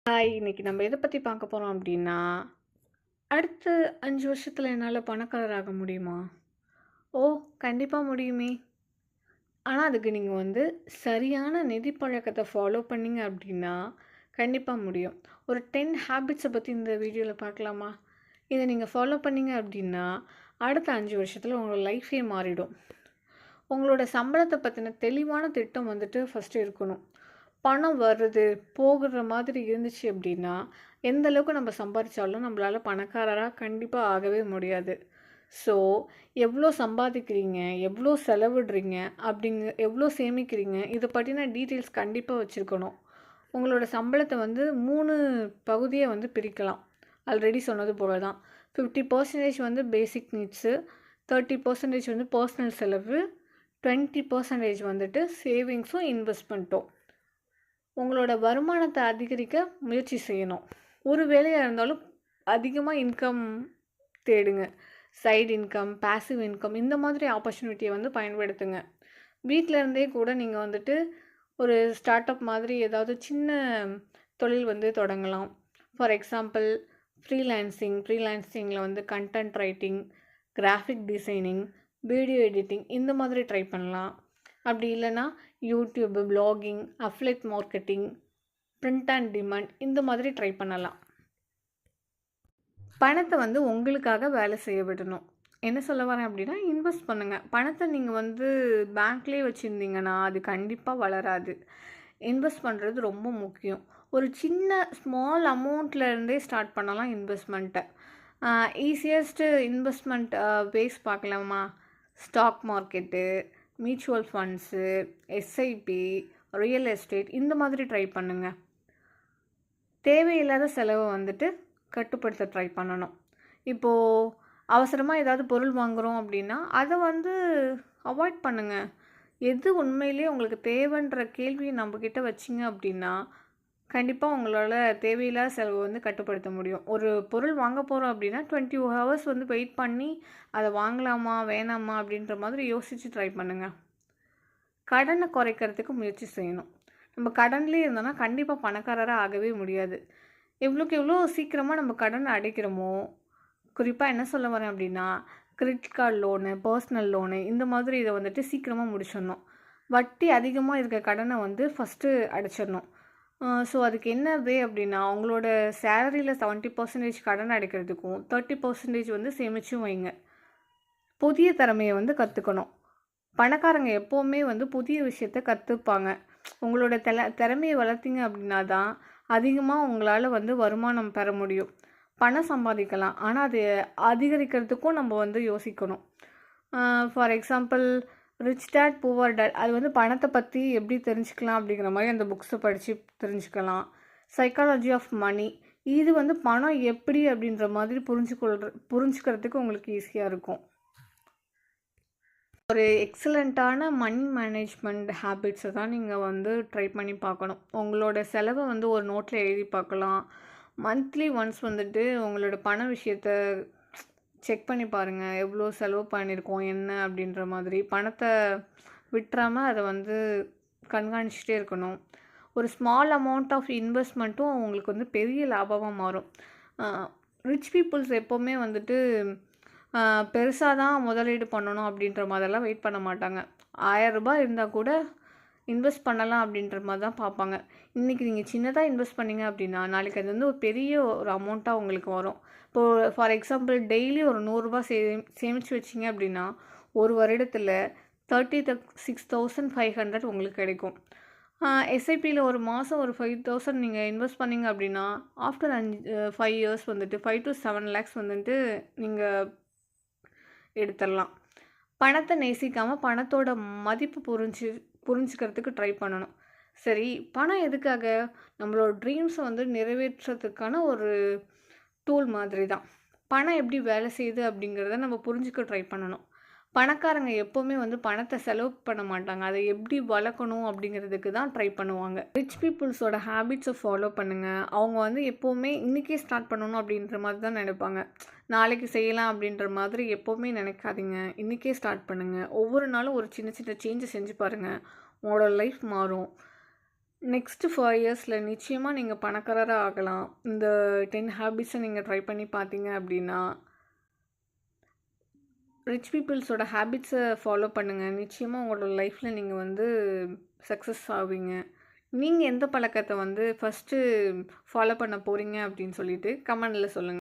Hi! இன்னைக்கு நம்ம எத பத்தி பார்க்க போறோம் அப்டின்னா, அடுத்த 5 வருஷத்துல என்னால பணக்காரர் ஆக முடியுமா? ஓ! கண்டிப்பா முடியுமே! ஆனா, அதுக்கு நீங்க சரியான நிதி பழக்கத்த ஃபாலோ பண்ணீங்க அப்டின்னா, கண்டிப்பா முடியும். ஒரு 10 ஹேபிட்ஸ பத்தி இந்த வீடியோல பார்க்கலாமா? இத நீங்க ஃபாலோ பண்ணீங்க அப்டின்னா, அடுத்த 5 வருஷத்துல உங்களோட லைஃபே மாறிடும். உங்களோட சம்பளத்த பத்தின தெளிவான திட்டம் ஃபர்ஸ்ட்டு இருக்கணும். பணம் வருது, போகுற மாதிரி இருந்துச்சு அப்டின்னா, எந்த அளவுக்கு நம்ம சம்பாரிச்சாலும் நம்மளால பணக்காரரா கண்டிப்பா ஆகவே முடியாது. ஸோ, எவ்ளோ சம்பாதிக்கிறீங்க? எவ்ளோ செலவிடுறீங்க? எவ்ளோ சேமிக்கிறீங்க? இத பத்தின டீட்டெயில்ஸ் கண்டிப்பா வச்சிருக்கணும். உங்களோட சம்பளத்த 3 பகுதியா பிரிக்கலாம். ஆல்ரெடி சொன்னது போல தான். 50% பேசிக் நீட்ஸு, 30% பெர்சனல் செலவு, 20% சேவிங்ஸும், இன்வெஸ்ட்மெண்ட்டும். உங்களோட வருமானத்த அதிகரிக்க முயற்சி செய்யணும். ஒரு வேலையா இருந்தாலும் அதிகமா இன்கம் தேடுங்க. சைடு இன்கம், பேசிவ் இன்கம் இந்த மாதிரி ஆப்பர்ச்சுனிட்டிய பயன்படுத்துங்க. வீட்ல இருந்தே கூட நீங்க ஒரு ஸ்டார்ட் அப் மாதிரி ஏதாவது சின்ன தொழில் தொடங்கலாம். ஃபார் எக்ஸாம்பிள் ஃப்ரீலான்சிங்ல content writing, graphic designing, video editing இந்த மாதிரி ட்ரை பண்ணலாம். அப்படி இல்லைன்னா YouTube, blogging, affiliate marketing, print and demand இந்த மாதிரி ட்ரை பண்ணலாம். பணத்தை உங்களுக்காக வேலை செய்ய விடணும். என்ன சொல்ல வரேன் அப்படின்னா, இன்வெஸ்ட் பண்ணுங்கள். பணத்தை நீங்கள் பேங்க்லேயே வச்சுருந்தீங்கன்னா அது கண்டிப்பாக வளராது. இன்வெஸ்ட் பண்ணுறது ரொம்ப முக்கியம். ஒரு சின்ன ஸ்மால் அமௌண்ட்லேருந்தே ஸ்டார்ட் பண்ணலாம் இன்வெஸ்ட்மெண்ட்டை. ஈஸியஸ்ட்டு இன்வெஸ்ட்மெண்ட் பேஸ் பார்க்கலாமா? Stock market, mutual funds, SIP, real estate இந்த மாதிரி ட்ரை பண்ணுங்கள். தேவையில்லாத செலவை கட்டுப்படுத்த ட்ரை பண்ணணும். இப்போது அவசரமாக ஏதாவது பொருள் வாங்குகிறோம் அப்படின்னா அதை அவாய்ட் பண்ணுங்கள். எது உண்மையிலேயே உங்களுக்கு தேவைன்ற கேள்வியை நம்மக்கிட்ட வச்சிங்க அப்படின்னா கண்டிப்பாக உங்களால் தேவையில்லாத செலவு கட்டுப்படுத்த முடியும். ஒரு பொருள் வாங்க போகிறோம் அப்படின்னா 20 ஹவர்ஸ் வெயிட் பண்ணி அதை வாங்கலாமா வேணாமா அப்படின்ற மாதிரி யோசித்து ட்ரை பண்ணுங்கள். கடனை குறைக்கிறதுக்கு முயற்சி செய்யணும். நம்ம கடன்லேயே இருந்தோன்னா கண்டிப்பாக பணக்காரராக ஆகவே முடியாது. எவ்வளோக்கு எவ்வளோ சீக்கிரமாக நம்ம கடனை அடைக்கிறோமோ, குறிப்பாக என்ன சொல்ல வரேன் அப்படின்னா, credit card loan, personal loan இந்த மாதிரி இதை சீக்கிரமாக முடிச்சிடணும். வட்டி அதிகமாக இருக்க கடனை ஃபஸ்ட்டு அடைச்சிடணும். ஸோ அதுக்கு என்ன வே அப்படின்னா, உங்களோட சேலரியில் 70% கடன் அடைக்கிறதுக்கும் 30% சேமிச்சும் வைங்க. புதிய திறமையை கற்றுக்கணும். பணக்காரங்க எப்போவுமே புதிய விஷயத்த கற்றுப்பாங்க. உங்களோட திறமையை வளர்த்தீங்க அப்படின்னா தான் அதிகமாக உங்களால் வருமானம் பெற முடியும். பணம் சம்பாதிக்கலாம், ஆனால் அது அதிகரிக்கிறதுக்கும் நம்ம யோசிக்கணும். For example rich dad poor dad அது பணத்தை பற்றி எப்படி தெரிஞ்சுக்கலாம் அப்படிங்கிற மாதிரி அந்த புக்ஸை படித்து தெரிஞ்சுக்கலாம். சைக்காலஜி ஆஃப் மணி இது பணம் எப்படி அப்படின்ற மாதிரி புரிஞ்சுக்கிறதுக்கு உங்களுக்கு ஈஸியாக இருக்கும். ஒரு எக்ஸலண்ட்டான மணி மேனேஜ்மெண்ட் ஹேபிட்ஸை தான் நீங்கள் ட்ரை பண்ணி பார்க்கணும். உங்களோட செலவை ஒரு நோட்டில் எழுதி பார்க்கலாம். மந்த்லி ஒன்ஸ் உங்களோட பண விஷயத்தை செக் பண்ணி பாருங்கள். எவ்வளோ செலவு பண்ணியிருக்கோம் என்ன அப்படின்ற மாதிரி பணத்தை விட்டுறாமல் அதை கண்காணிச்சிட்டே இருக்கணும். ஒரு ஸ்மால் அமௌண்ட் ஆஃப் இன்வெஸ்ட்மெண்ட்டும் உங்களுக்கு பெரிய லாபமாக மாறும். ரிச் பீப்புள்ஸ் எப்போவுமே பெருசாக தான் முதலீடு பண்ணணும் அப்படின்ற மாதிரிலாம் வெயிட் பண்ண மாட்டாங்க. 1000 ரூபாய் இருந்தால் கூட இன்வெஸ்ட் பண்ணலாம் அப்படின்ற மாதிரி தான் பார்ப்பாங்க. இன்றைக்கி நீங்கள் சின்னதாக இன்வெஸ்ட் பண்ணீங்க அப்படின்னா நாளைக்கு அது ஒரு பெரிய ஒரு அமௌண்ட்டாக உங்களுக்கு வரும். இப்போது ஃபார் எக்ஸாம்பிள் டெய்லி ஒரு 100 ரூபாய் சேமித்து வச்சிங்க அப்படின்னா ஒரு வருடத்தில் 36,500 உங்களுக்கு கிடைக்கும். எஸ்ஐபியில் ஒரு மாதம் ஒரு 5,000 நீங்கள் இன்வெஸ்ட் பண்ணீங்க அப்படின்னா ஆஃப்டர் 5 இயர்ஸ் 5 to 7 lakhs நீங்கள் எடுத்துடலாம். பணத்தை நேசிக்காமல் பணத்தோட மதிப்பு புரிஞ்சுக்கிறதுக்கு ட்ரை பண்ணணும். சரி, பணம் எதுக்காக? நம்மளோட ட்ரீம்ஸை நிறைவேற்றுறதுக்கான ஒரு டூல் மாதிரி தான். பணம் எப்படி வேலை செய்யுது அப்படிங்கிறத நம்ம புரிஞ்சுக்க ட்ரை பண்ணணும். பணக்காரங்க எப்போவுமே பணத்தை செலவு பண்ண மாட்டாங்க. அதை எப்படி வளர்க்கணும் அப்படிங்கிறதுக்கு தான் ட்ரை பண்ணுவாங்க. ரிச் பீப்புள்ஸோட ஹேபிட்ஸை ஃபாலோ பண்ணுங்கள். அவங்க எப்போவுமே இன்றைக்கே ஸ்டார்ட் பண்ணணும் அப்படின்ற மாதிரி தான் நினைப்பாங்க. நாளைக்கு செய்யலாம் அப்படின்ற மாதிரி எப்போவுமே நினைக்காதீங்க. இன்றைக்கே ஸ்டார்ட் பண்ணுங்கள். ஒவ்வொரு நாளும் ஒரு சின்ன சின்ன சேஞ்சஸ் செஞ்சு பாருங்கள். உங்களோட லைஃப் மாறும். நெக்ஸ்ட் 5 இயர்ஸில் நிச்சயமாக நீங்கள் பணக்காரராக ஆகலாம். இந்த 10 ஹேபிட்ஸை நீங்கள் ட்ரை பண்ணி பார்த்தீங்க அப்படின்னா, ரிச் பீப்புள்ஸோட ஹேபிட்ஸை ஃபாலோ பண்ணுங்கள். நிச்சயமாக உங்களோட லைஃப்பில் நீங்கள் வந்து சக்ஸஸ் ஆவீங்க. நீங்கள் எந்த பழக்கத்தை வந்து ஃபஸ்ட்டு ஃபாலோ பண்ண போகிறீங்க அப்படின்னு சொல்லிட்டு கமெண்டில் சொல்லுங்கள்.